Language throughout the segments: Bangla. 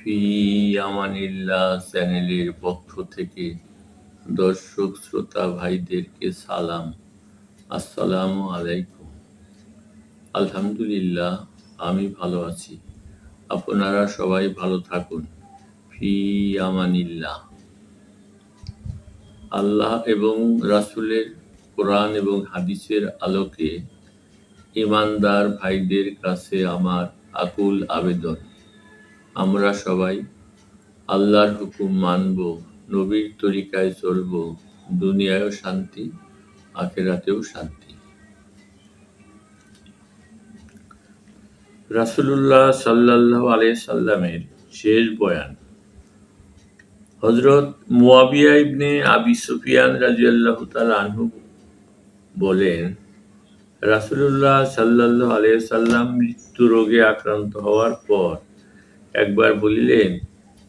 ফি আমানিল্লাহ চ্যানেলের পক্ষ থেকে দর্শক শ্রোতা ভাইদেরকে সালাম। আসসালামু আলাইকুম। আলহামদুলিল্লাহ, আমি ভালো আছি। আপনারা সবাই ভালো থাকুন। ফি আমানিল্লাহ। আল্লাহ এবং রাসূলের কোরআন এবং হাদিসের আলোকে ঈমানদার ভাইদের কাছে আমার আকুল আবেদন, আমরা সবাই আল্লাহর হুকুম মানব, নবীর তরিকায় চলব, দুনিয়ায়ও শান্তি, আখিরাতেও শান্তি। রাসূলুল্লাহ সাল্লাল্লাহু আলাইহি সাল্লামের শেষ বয়ান। হযরত মুয়াবিয়া ইবনে আবি সুফিয়ান রাদিয়াল্লাহু তাআলা আনহু বলেন, রাসূলুল্লাহ সাল্লাল্লাহু আলাইহি সাল্লাম মৃত্যু রোগে আক্রান্ত হওয়ার পর একবার বলিলেন,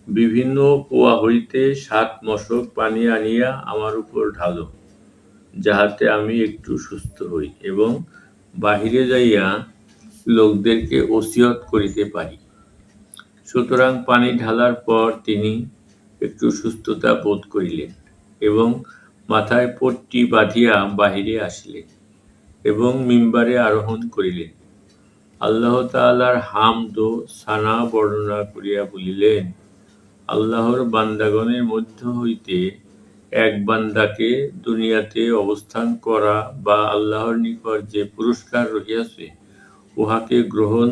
বিভিন্ন কুয়া হইতে ৭ মশক পানি আনিয়া আমার উপর ঢালো, যাহাতে আমি একটু সুস্থ হই এবং বাহিরে যাইয়া লোকদেরকে ওসিয়ত করিতে পারি। সুতরাং পানি ঢালার পর তিনি একটু সুস্থতা বোধ করিলেন এবং মাথায় পট্টি বাঁধিয়া বাহিরে আসিলেন এবং মিম্বারে আরোহণ করিলেন। আল্লাহ তাআলার হামদ ও সানা বর্ণনা করিয়া বলিলেন, আল্লাহর বান্দাগণের মধ্য হইতে এক বান্দাকে দুনিয়াতে অবস্থান করা বা আল্লাহর নিকট যে পুরস্কার রহিয়াছে উহাকে গ্রহণ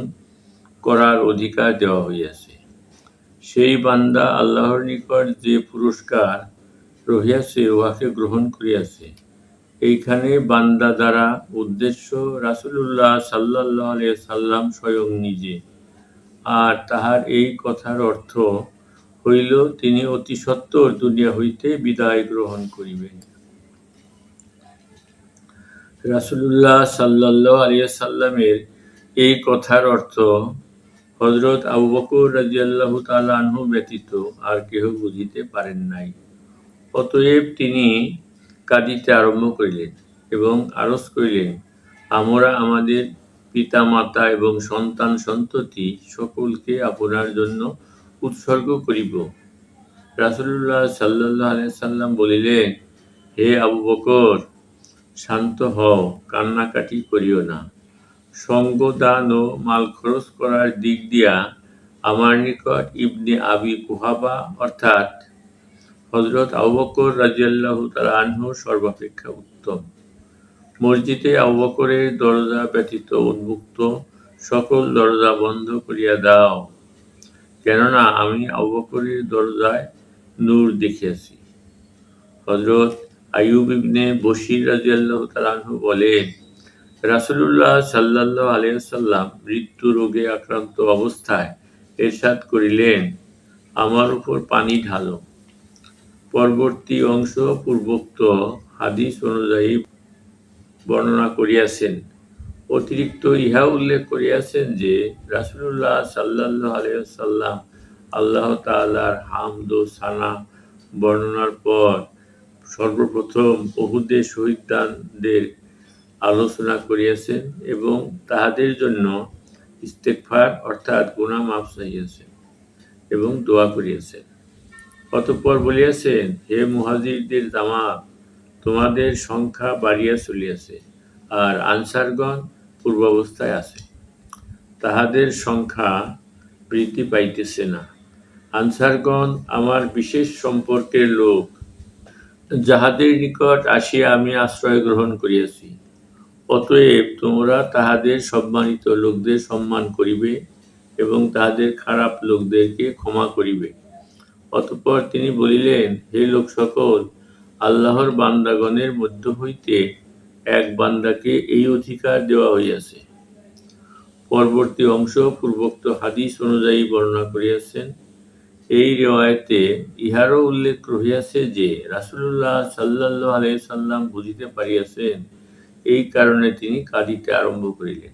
করার অধিকার দেওয়া হইয়াছে। সেই বান্দা আল্লাহর নিকট যে পুরস্কার রহিয়াছে উহাকে গ্রহণ করিয়াছে। এইখানে বান্দা দ্বারা উদ্দেশ্য রাসূলুল্লাহ সাল্লাল্লাহু আলাইহি সাল্লাম স্বয়ং নিজে। আর তাহার এই কথার অর্থ হইল তিনি অতি সত্বর দুনিয়া হইতে বিদায় গ্রহণ করিবেন। রাসূলুল্লাহ সাল্লাল্লাহু আলাইহি সাল্লামের এই কথার অর্থ হযরত আবু বকর রাদিয়াল্লাহু তাআলা আনহু ব্যতীত আর কেহ বুঝিতে পারেন নাই। অতএব তিনি কাঁদিতে আরম্ভ করিলেন এবং আরজ করিলেন, আমরা আমাদের পিতা মাতা এবং সন্তান সন্ততি সকলকে আপনার জন্য উৎসর্গ করিব। রাসূলুল্লাহ সাল্লাল্লাহু আলাইহি সাল্লাম বলিলেন, হে আবু বকর, শান্ত হও, কান্নাকাটি করিও না। সঙ্গ দান ও মাল খরচ করার দিক দিয়া আমার নিকট ইবনে আবি কুহাফা অর্থাৎ হযরত আবু বকর রাদিয়াল্লাহু তাআলা আনহু সর্বাপেক্ষা উত্তম। মসজিদে আবু বকরের দরজা ব্যতীত উন্মুক্ত সকল দরজা বন্ধ করিয়া দাও, কেননা আমি আবু বকরের দরজায় নূর দেখিয়াছি। হযরত আইয়ুব ইবনে বশির রাদিয়াল্লাহু তাআলা আনহু বলেন, রাসূলুল্লাহ সাল্লাল্লাহু আলাইহি ওয়াসাল্লাম মৃত্যু রোগে আক্রান্ত অবস্থায় ইরশাদ করিলেন, আমার উপর পানি ঢালো। পরবর্তী অংশ পূর্বোক্ত হাদিস অনুযায়ী বর্ণনা করিয়াছেন। অতিরিক্ত ইহা উল্লেখ করিয়াছেন যে রাসূলুল্লাহ সাল্লাল্লাহু আলাইহি ওয়াসাল্লাম আল্লাহ তাআলার হামদ ও সানা বর্ণনার পর সর্বপ্রথম উহুদে শহীদদের আলোচনা করিয়াছেন এবং তাহাদের জন্য ইস্তেগফার অর্থাৎ গুনাহ মাফ চাহিয়াছেন এবং দোয়া করিয়াছেন। অতঃপর বলিয়াছেন, হে মুহাজিরদের জামাত, তোমাদের সংখ্যা বাড়িয়া চলিয়াছে, আর আনসারগণ পূর্বাবস্থায় আছে, তাহাদের সংখ্যা বৃদ্ধি পাইতেছে না। আনসারগণ আমার বিশেষ সম্পর্কের লোক, যাহাদের নিকট আসিয়া আমি আশ্রয় গ্রহণ করিয়াছি। অতএব তোমরা তাহাদের সম্মানিত লোকদের সম্মান করিবে এবং তাহাদের খারাপ লোকদেরকে ক্ষমা করিবে। অতঃপর তিনি বলিলেন, হে লোক সকল, আল্লাহর বান্দাগণের মধ্য হইতে এক বান্দাকে এই অধিকার দেওয়া হইয়াছে। পরবর্তী অংশ পূর্বোক্ত হাদিস অনুযায়ী বর্ণনা করিয়াছেন। এই রিওয়ায়েতে ইহারও উল্লেখ রহিয়াছে যে রাসূলুল্লাহ সাল্লাল্লাহু আলাইহি সাল্লাম বুঝিতে পারিয়াছেন, এই কারণে তিনি কাঁদিতে আরম্ভ করিলেন।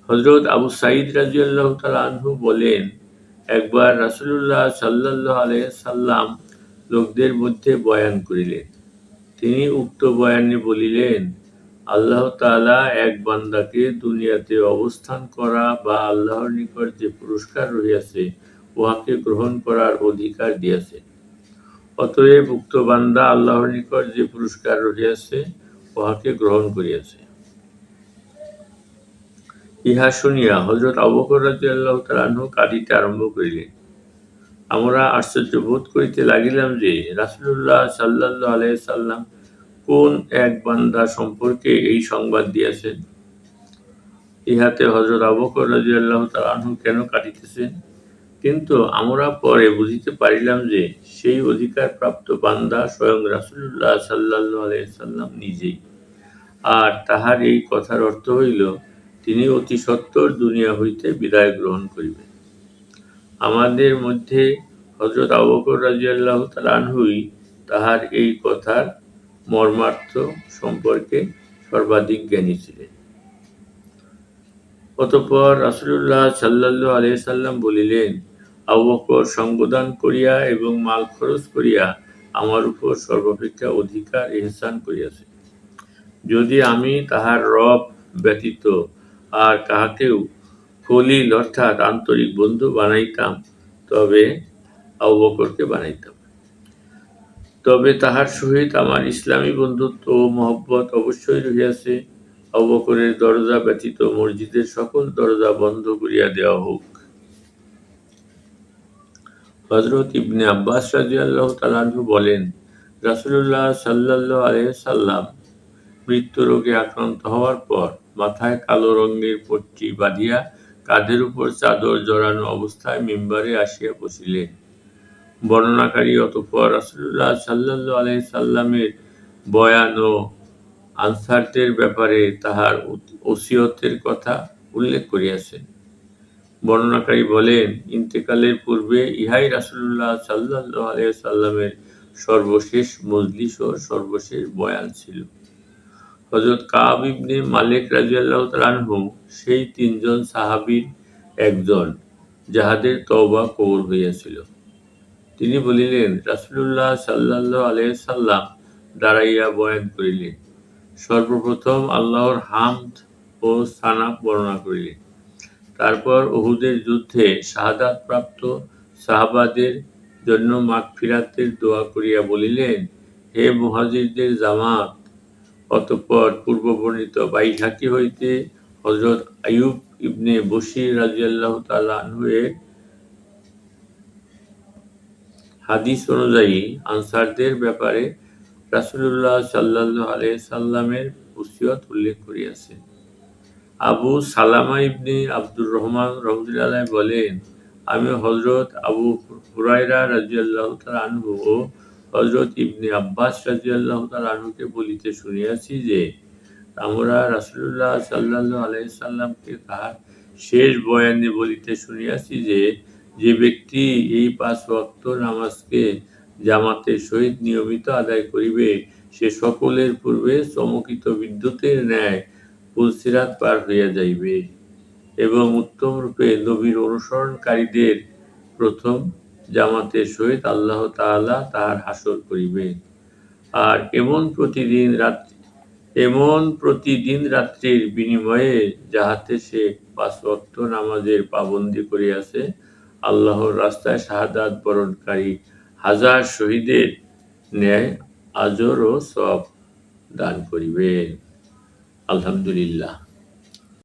হযরত আবু সাঈদ রাদিয়াল্লাহু তাআলা আনহু বলেন, একবার রাসূলুল্লাহ সাল্লাল্লাহু আলাইহি সাল্লাম লোকদের মধ্যে বয়ান করিলেন। তিনি উক্ত বয়ানে বলিলেন, আল্লাহ তাআলা এক বান্দাকে দুনিয়াতে অবস্থান করা বা আল্লাহর নিকট যে পুরস্কার রহিয়াছে উহাকে গ্রহণ করার অধিকার দিয়াছেন। অতএব উক্ত বান্দা আল্লাহর নিকট যে পুরস্কার রহিয়াছে উহাকে গ্রহণ করিয়াছে। ইহা শুনিয়া হযরত আবু বকর রাদিয়াল্লাহু তাআলা আনহু কাঁদিতে আরম্ভ করিলেন। আমরা আশ্চর্য বোধ করিতে লাগিলাম যে রাসূলুল্লাহ সাল্লাল্লাহু আলাইহি সাল্লাম কোন এক বান্দা সম্পর্কে এই সংবাদ দিয়াছেন। ইহাতে হযরত আবু বকর রাদিয়াল্লাহু তাআলা আনহু কেন কাঁদিতেছেন? কিন্তু আমরা পরে বুঝিতে পারিলাম যে সেই অধিকারপ্রাপ্ত বান্দা স্বয়ং রাসূলুল্লাহ সাল্লাল্লাহু আলাইহি সাল্লাম নিজেই। আর তাহার এই কথার অর্থ হইল তিনি অতি সত্বর দুনিয়া হইতে বিদায় গ্রহণ করিবেন। আমাদের মধ্যে হযরত আবু বকর রাদিয়াল্লাহু তাআলা আনহুই তাহার এই কথার মর্মার্থ সম্পর্কে সর্বাধিক জ্ঞানী ছিলেন। অতঃপর রাসূলুল্লাহ সাল্লাল্লাহু আলাইহি সাল্লাম বলিলেন, আবু বকর সঙ্গদান করিয়া এবং মাল খরচ করিয়া আমার উপর সর্বাপেক্ষা অধিকার ইহসান করিয়াছে। যদি আমি তাহার রব ব্যতীত আর কাহাকেও খলিল অর্থাৎ আন্তরিক বন্ধু বানাইতাম তবে আবু বকরকে বানাইতাম। তবে তাহার সহিত আমার ইসলামী বন্ধুত্ব ও মহব্বত অবশ্যই রহিয়াছে। আবু বকরের দরজা ব্যতীত মসজিদের সকল দরজা বন্ধ করিয়া দেওয়া হোক। হযরত ইবনে আব্বাস রাদিয়াল্লাহু তাআলা আনহু বলেন, রাসূলুল্লাহ সাল্লাল্লাহু আলাইহি সাল্লাম মৃত্যু রোগে আক্রান্ত হওয়ার পর মাথায় কালো রঙের পট্টি বাঁধিয়া কাঁধের উপর চাদর জড়ানো অবস্থায় মিম্বারে আসিয়া বসিলেন। বর্ণনাকারী অতঃপর রাসূলুল্লাহ সাল্লাল্লাহু আলাইহি সাল্লামের বয়ান ও আনসারদের ব্যাপারে তাহার ওসিয়তের কথা উল্লেখ করিয়াছেন। বর্ণনাকারী বলেন, ইন্তেকালের পূর্বে ইহাই রাসূলুল্লাহ সাল্লাল্লাহু আলাইহি সাল্লামের সর্বশেষ মজলিস ও সর্বশেষ বয়ান ছিল। হযরত কাব ইবনে মালিক রাদিয়াল্লাহু তাআলা আনহু সেই তিনজন সাহাবীর একজন যাহাদের তওবা কবুল হইয়াছিল। তিনি বলিলেন, রাসূলুল্লাহ সাল্লাল্লাহু আলাইহি সাল্লাম দাঁড়াইয়া বয়ান করিলেন। সর্বপ্রথম আল্লাহর হামদ ও সানা বর্ণনা করিলেন। তারপর উহুদের যুদ্ধে শাহাদাত প্রাপ্ত সাহাবাদের জন্য মাগফিরাতের দোয়া করিয়া বলিলেন, হে মুহাজিরদের জামাত। অতঃপর পূর্ববর্ণিত বাইহাকী হইতে হযরত আইয়ুব ইবনে বশির রাদিয়াল্লাহু তাআলা আনহু এর হাদিস অনুযায়ী আনসারদের ব্যাপারে রাসূলুল্লাহ সাল্লাল্লাহু আলাইহি সাল্লামের ওসিয়ত উল্লেখ করিয়াছেন। আবু সালামা ইবনে আব্দুর রহমান রাহমাতুল্লাহি আলাইহি বলেন, আমি হযরত আবু হুরায়রা রাদিয়াল্লাহু তাআলা আনহু ও হযরত ইবনে আব্বাস রাদিয়াল্লাহু তাআলা আনহুকে বলিতে শুনিয়াছি যে আমরা রাসূলুল্লাহ সাল্লাল্লাহু আলাইহি সাল্লামকে তাহার শেষ বয়ানে বলিতে শুনিয়াছি যে যে ব্যক্তি এই ৫ ওয়াক্ত নামাজকে জামাতের সহিত নিয়মিত আদায় করিবে সে সকলের পূর্বে চমকিত বিদ্যুতের ন্যায় পুলসিরাত পার হইয়া যাইবে এবং উত্তম রূপে নবীর অনুসরণকারীদের প্রথম জামাতের সহিত আল্লাহ তাআলা তাহার হাসর করিবেন। আর এমন প্রতিদিন রাত্রির বিনিময়ে যাহাতে সে ৫ ওয়াক্ত নামাজের পাবন্দী করিয়াছে আল্লাহর রাস্তায় শাহাদাত বরণকারী হাজার শহীদের ন্যায় আজর ও সওয়াব দান করিবেন। আলহামদুলিল্লাহ।